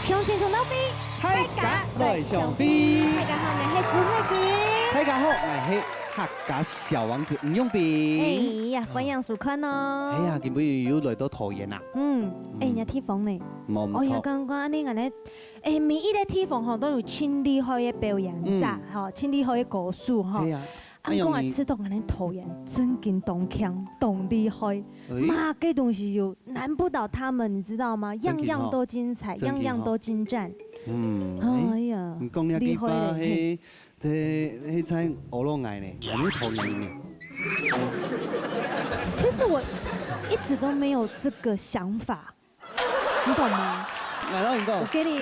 向前冲到飞，大家来上边。大家好，我是朱慧君。大家好，我是客家小王子吳永斌。哎呀，歡迎收看哦。哎呀，今日又來到桃園啦。人家鐵房呢？冇唔哦呀，錯。剛剛呢個呢，每一個鐵房吼都有真厲害嘅表演者，吼，真厲害嘅歌手吼。係啊。啊，講話吃到我哋桃園真勁動強，動厲害，媽嘅東西又難不倒他們，你知道嗎？樣樣都精彩，樣樣都精湛。哎呀，唔講呢幾花係，即在俄羅亞呢，有冇桃園呢？其實我一直都沒有這個想法，你懂嗎？來咯，你講。我給你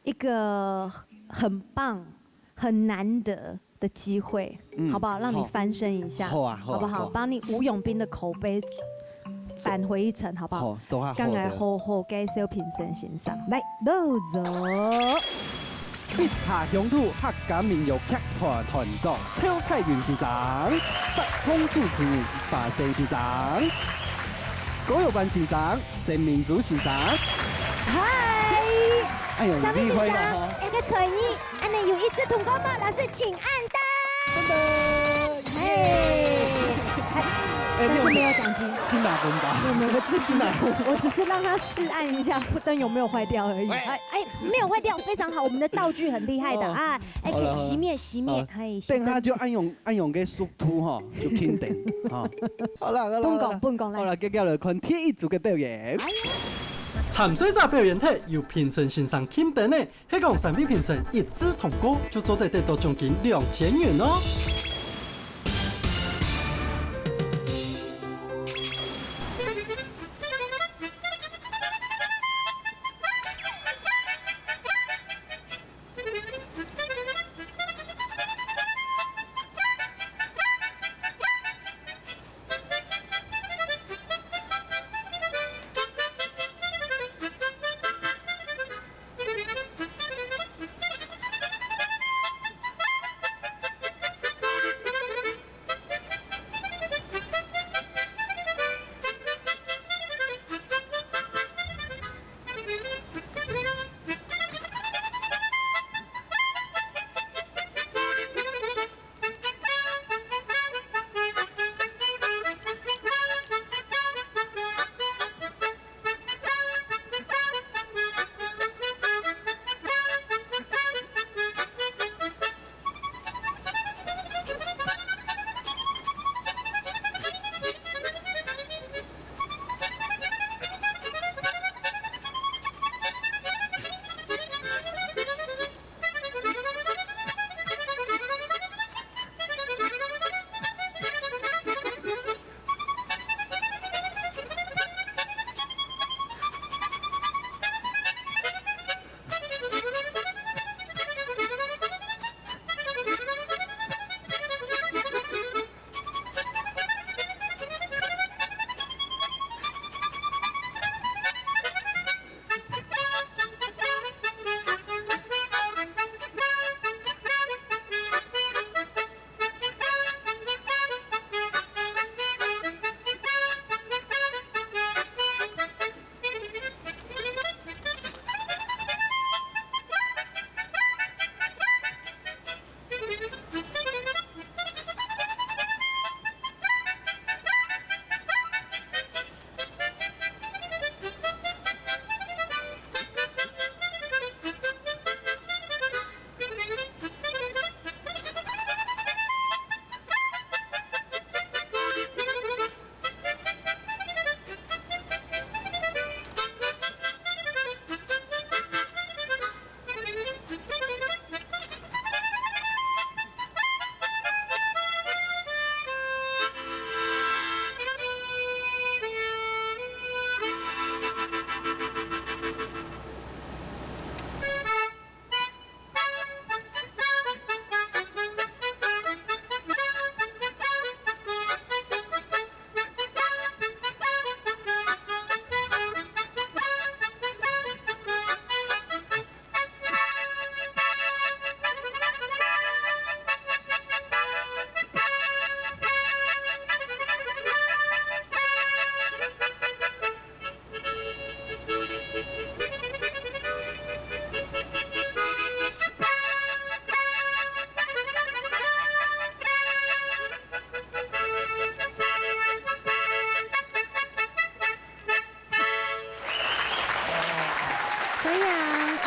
一個很棒、很難得的機會，好不好？讓你翻身一下，好啊，好不好？幫你吳永斌的口碑扳回一城，好不好？好，做下好剛來的。好好介紹評審欣賞，來，都走。必下鄉土客家民謠劇團團長邱彩雲先生，特空主持人白勝先生，高友班先生，鄭明祖先生。嗨，哎呦，上面先生，厲害了一個隨意，安尼有一致通過嗎？老師請按單。真的，但是沒有獎金。聽哪分吧？沒有，我只是讓他試按一下燈有沒有壞掉而已。沒有壞掉，非常好，我們的道具很厲害的啊！可以熄滅，等下就按用嘅速度哈，就肯定哈。好啦，不講好啦，接下來看第一組嘅表演。參賽者表演體由評審欣賞肯定的，係講3位評審一致通過，就做得到獎金2000元哦。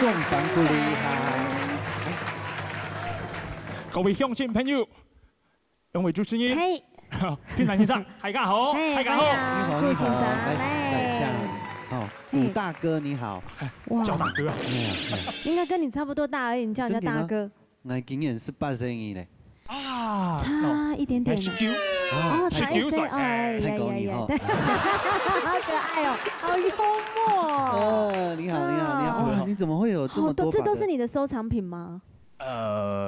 重伤不厉害。各位乡亲朋友，两位主持人，嘿，天台先生，大家好，大家好，你好，顾先生，来唱。好，古大哥你好。哇，叫大哥啊，应该跟你差不多大而已，你叫人家大哥，我今年18生日嘞。啊，差一点点呢。哦，太才1岁，哎呀呀呀，好可爱哦，好幽默哦。你好，哇，你怎么会有这么多？这都是你的收藏品吗？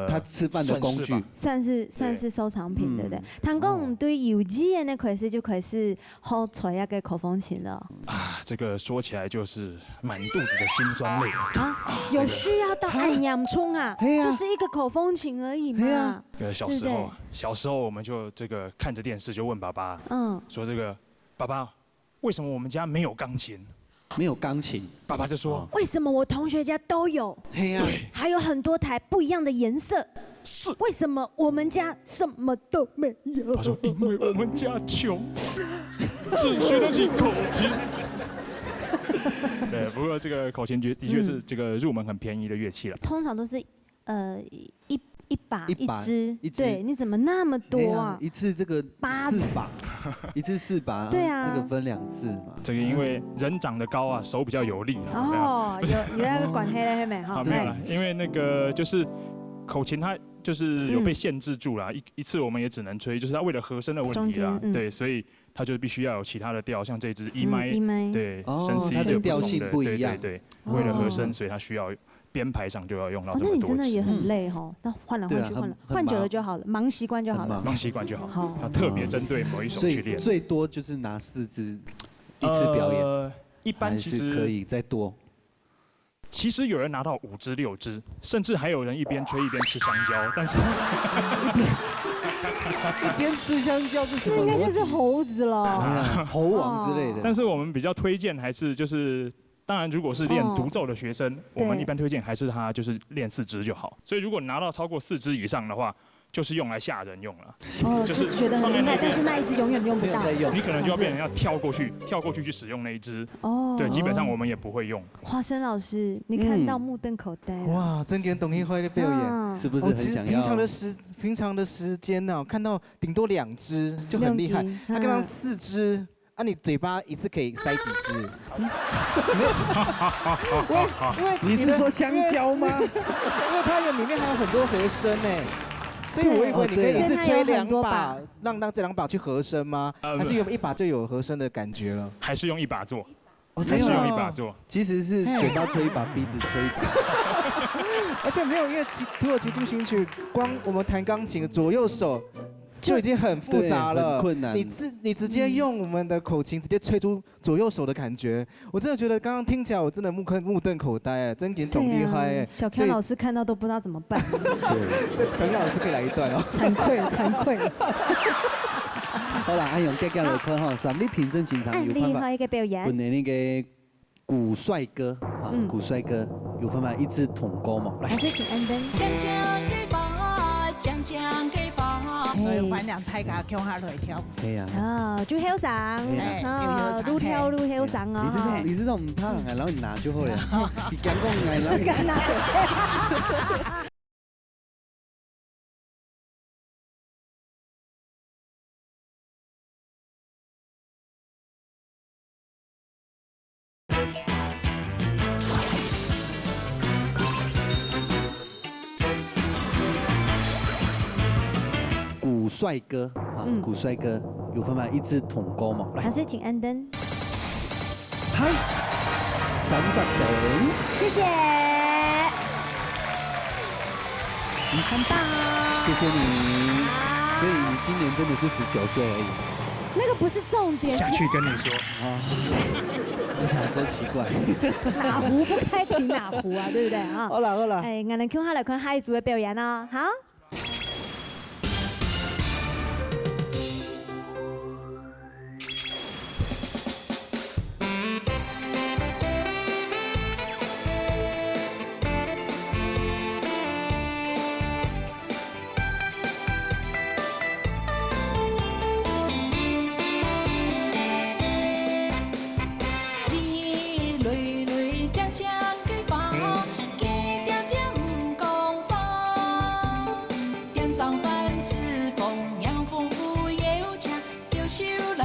他吃饭的工具，算是收藏品，对不对？谈讲对有机的可是就可是好锤那个口风琴了啊，这个说起来就是满肚子的辛酸泪啊！有需要到按阳冲啊？就是一个口风琴而已嘛。小时候我们就这个看着电视就问爸爸，说这个爸爸，为什么我们家没有钢琴？没有钢琴，爸爸就说：“为什么我同学家都有？对，还有很多台不一样的颜色。是为什么我们家什么都没有？”他说：“因为我们家穷，只学得起口琴。”对，不过这个口琴的确是这个入门很便宜的乐器了。通常都是一把一支，对，你怎么那么多啊？一次这个4把，一次4把，对啊，这个分2次嘛。这个因为人长得高啊，手比较有力。哦，有那个管黑的黑没哈？没有了，因为那个就是口琴它就是有被限制住了，一次我们也只能吹，就是它为了和声的问题啦，对，所以它就必须要有其他的调，像这支 E 麦，对，升 C 的调性不一样，对，为了和声，所以它需要。编排上就要用到这么多。那你真的也很累哈，那换来换去，换久了就好了，忙习惯就好了。忙习惯就好，要特别针对某一首去练。最多就是拿4支一次表演，一般其实可以再多。其实有人拿到5支6支，甚至还有人一边吹一边吃香蕉，但是一边吃香蕉这什么？应该就是猴子了，猴王之类的。但是我们比较推荐还是就是。当然，如果是练独奏的学生，我们一般推荐还是他就是练4支就好。所以如果拿到超过4支以上的话，就是用来吓人用了。就是觉得很厉害，但是那一支永远用不到。你可能就要变成要跳过去去使用那一支。哦。对，基本上我们也不会用。华生老师，你看到目瞪口呆。哇，真给董天辉的表演，是不是很想要？平常的时间呢，看到顶多2支就很厉害，他刚刚4支。啊，你嘴巴一次可以塞几支？因为你是说香蕉吗？因为它里面还有很多和声呢，所以我以为你可以一次吹2把，让这2把去和声吗？还是用1把就有和声的感觉了？还是用1把做？还是用1把做？其实是嘴巴吹1把，鼻子吹1把。而且没有，因为土耳其进行曲，光我们弹钢琴左右手。就已经很复杂了，很困难。你直接用我们的口琴直接吹出左右手的感觉，我真的觉得刚刚听起来我真的目瞪口呆哎，真给懂厉害哎。小康老师看到都不知道怎么办。对，所以小康老师可以来一段哦。惭愧。好啦，安用接下来看哈，三位评审现场有办法，一个表演。本来那个古帅哥啊，古帅哥有办法一直统歌嘛？来。还是挺安灯。所以反两太家强下来跳。对呀。啊，就好上，愈跳愈好上啊！你是这种唔怕人，然后你拿就好了。你讲讲来，然后你拿。古帅哥啊，古帅哥有办法一直统歌嘛？还是请安灯。嗨，30等，谢谢，很棒哦，谢谢你。所以你今年真的是19岁而已。那个不是重点。下去跟你说啊，我想说奇怪，哪壶不开提哪壶啊，对不对啊？好了，哎，我们看下来看下一组的表演哦，好。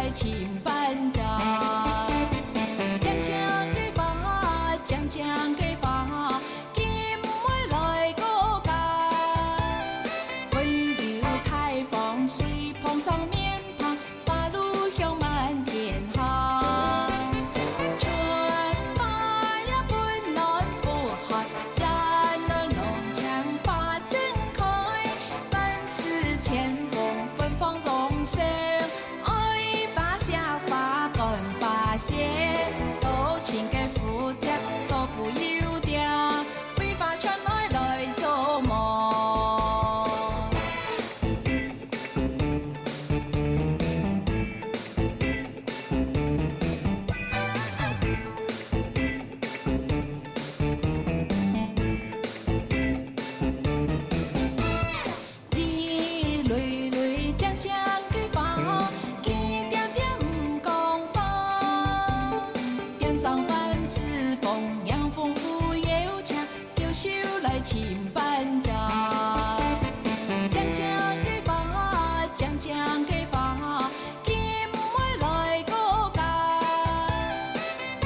来请班长。将将给发，将将给发，金妹来过界。温柔开放，水碰上面庞，花路香满天下。春花呀本暖不寒，然而浓墙发正开。本次前锋芬芳荣盛，爱发下发干发现。都请给福贴，做不油条，为发圈内来做梦。日累累将将给发，一点点不讲话。点上饭自风，阳风不悠长，优秀来请班长。将将给发，将将给发，金妹来过界。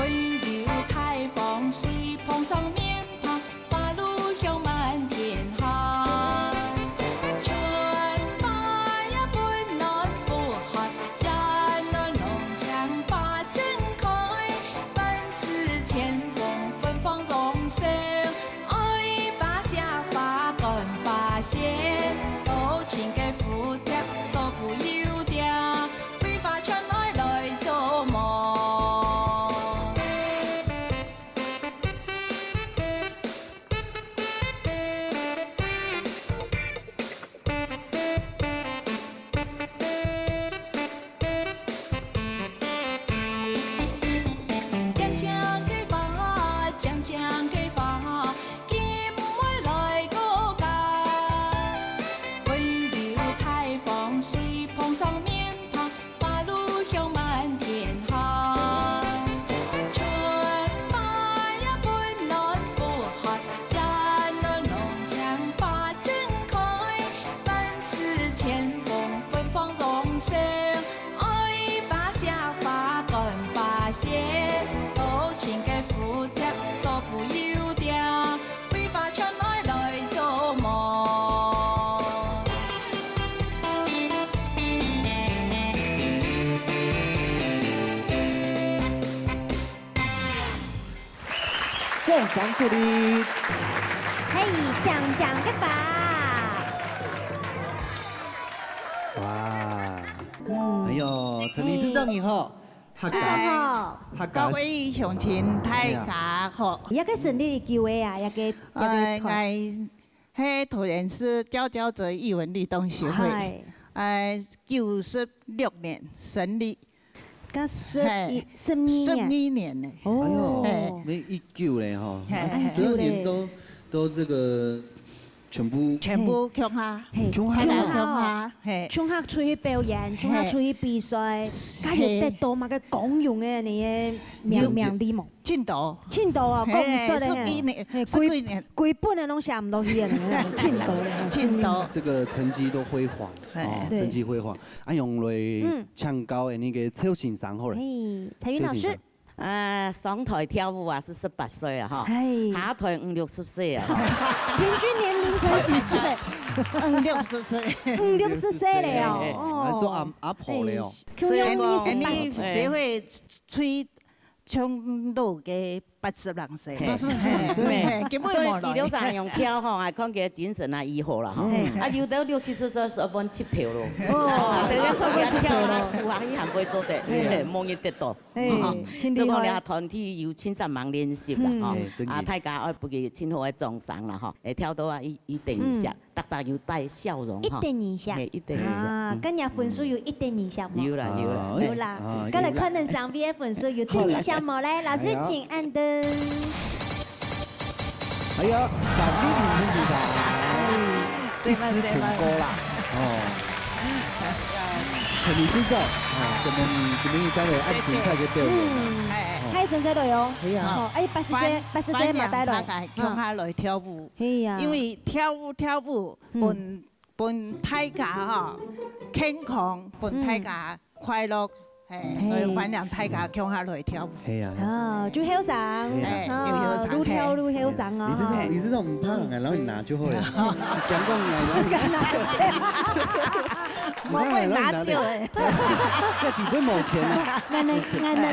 温柔开放，水碰上面庞，花路香满天下。春花呀本暖不寒，然而浓墙发正开。本次前锋芬芳荣盛，爱发下发干发现。都请给福贴，做不油条，为发圈内来做梦。将将给发，将将给发，金妹来过界。温柔开放，水碰上面庞，花路香满天下。春花呀本暖不寒，然而浓墙发正开。本次前锋芬芳荣盛，爱发下发干发现。都请给福贴，做不油条，为发圈内来做梦。正常鼓励。嘿，讲讲个法。哇，哎呦，陈理事长你好，客家好，客各家位乡亲大家好，也个顺利的机会啊，也个我迄桃园市佼佼者艺文律动协会，96年成立，刚12年呢。哦，那19嘞哈嘿，12年都这个全部乡下，乡下，嘿，乡下出去表演，乡下出去比赛，加入得到嘛个公用的你的名利嘛，进度，青岛啊，讲说十几年，规本的拢写唔到去啊，青岛咧，进度，这个成绩都辉煌，哦，成绩辉煌。啊，用来唱高的那个超欣赏好了。嘿，彩云老师。上台跳舞啊是18岁啊哈，下台50、60岁啊，平均年龄才几岁？60岁，60岁了哦，做阿婆了哦。所以你协会吹唱到嘅82岁，82岁，根本冇所以2场用跳吼，看起精神啊愈好啦吼，有到64岁11七跳咯，对个看起跳啊，有啊，伊还袂做得，冇人得到，所以讲俩团体有13忙练习啦吼，大家爱不给亲好的奖赏啦吼，会跳到啊一定以下，大家有带笑容哈，一定以下，今日分数有1点以下冇？有啦，今日可能上边分数有1点以下冇咧，老师请按灯。哎呀，3比0真是啥？一支苦歌啦，陈理事长，什么你今天带来爱情菜嘅表演？还存在度哟，係啊，哎，80歲嘛帶來，鄉下來跳舞，因為跳舞伴大家嗬健康，伴大家快樂。所以反正大家强下来跳舞。系啊。啊，就休上，愈跳愈休上哦。你是这种唔怕人，然后你拿就会了。讲讲我会拿酒诶。这底本冇钱啊。俺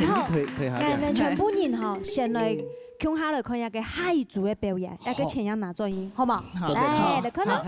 吼，退下。俺全部人吼，先来强下来看一个海族的表演，一个前样拿作音，好嘛？来，来看咯。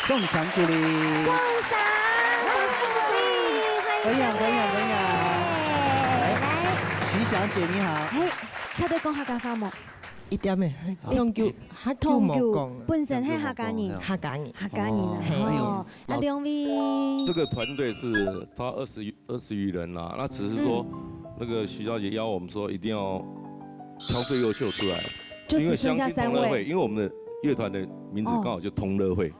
众翔鼓励，众翔鼓励，欢迎，来，徐小姐你好，嘿，晓得讲客家话冇？一点诶，通叫客家冇讲，本身係客家人，客家人哦，啊兩位，这个团队是他20余人啦，那只是说那个徐小姐邀我们说一定要挑最优秀出来，就只剩下3位，因为我们的乐团的名字刚好就同乐会。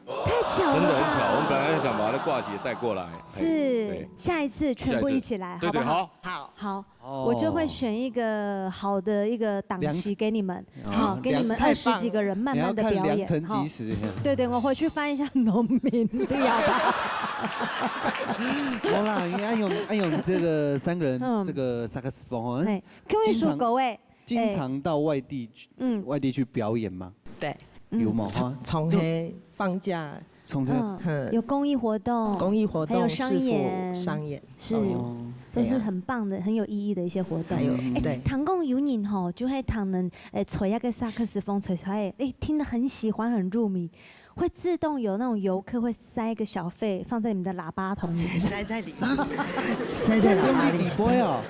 太巧了，真的很巧。我们本来想把那挂旗带过来，是下一次全部一起来，好不好？好，我就会选一个好的一个档期给你们，好，给你们20几个人慢慢的表演。良辰吉时。对，我回去翻一下农民料吧。好啦，安永这个3个人这个萨克斯风哦，经常到外地去表演吗？对。有吗？从黑放假，有公益活动，还有商演，是，都是很棒的、很有意义的一些活动。唐贡有你吼，就会唐人吹那个萨克斯风，吹出来，听得很喜欢、很入迷，会自动有那种游客会塞一个小费放在你们的喇叭筒里，塞在里面，塞在喇叭里。不会哦，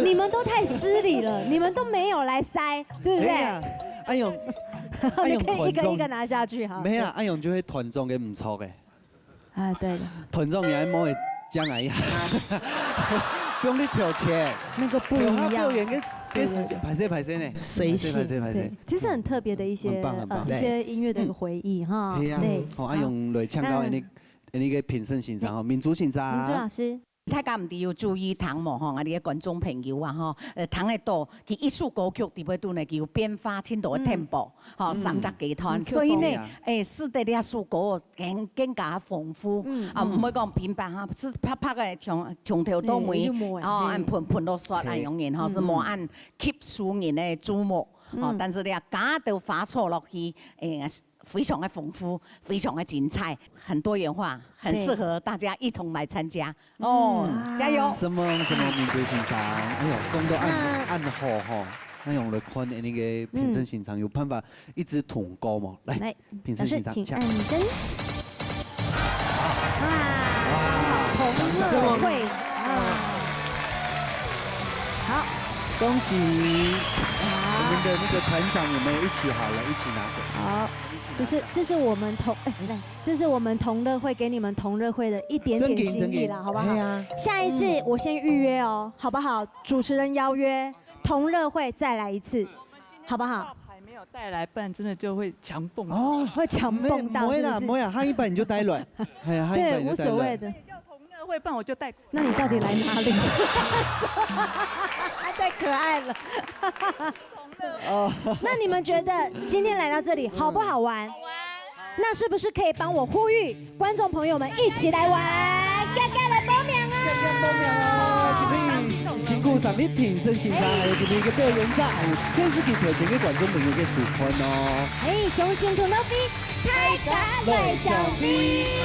你们都太失礼了，你们都没有来塞，对不对？安永你可以一个一个拿下去哈。没啊，安永就会团众给唔错嘅。啊，对。团众你还摸会将来呀，不用你挑钱。那个不一样。表演给时间排谁呢？随性。对，其实很特别的一些一些音乐的一个回忆哈。对。好，安永来唱到那个评审欣赏哈，民族欣赏。民族老师。大家唔知有注意唐无吼，啊，你嘅观众朋友啊吼，唐嘅岛佢艺术歌曲伫要顿嘅叫变化深度嘅 tempo， 吼30集团，所以呢，使得啲艺歌更加丰富，啊，唔会讲平白哈，是拍嘅从头到尾，哦，按喷落刷那样嘅，吼，是冇按吸输人嘅注目，哦，但是你啊假到发错落去，非常的丰富，非常的精彩，很多元化，很适合大家一同来参加哦！加油！什么民族欣赏？哎呦，讲到按好哈，那用来看那个评审欣赏有办法一直统高嘛？来，评审欣赏，请按灯。哇，同乐会好，恭喜！我们的那个团长有没有一起好了？一起拿走。好。这是我们这是我们同乐会给你们同乐会的一点点心意啦，好不好？下一次我先预约哦，好不好？主持人邀约同乐会再来一次，好不好？牌没有带来，不然真的就会强蹦哦，会强蹦到是不是？没有，他一般你就带软，对，无所谓的。叫同乐会，不然我就带。那你到底来哪里？太可爱了。哦，那你们觉得今天来到这里好不好玩？好玩。那是不是可以帮我呼吁观众朋友们一起来玩？嘎嘎来报名啊！嘎嘎报名哦！辛苦上面评审欣赏，还有今天一个表演者，还有电视机头前的观众朋友嘅收看哦。乡亲同乐比，大家来相比。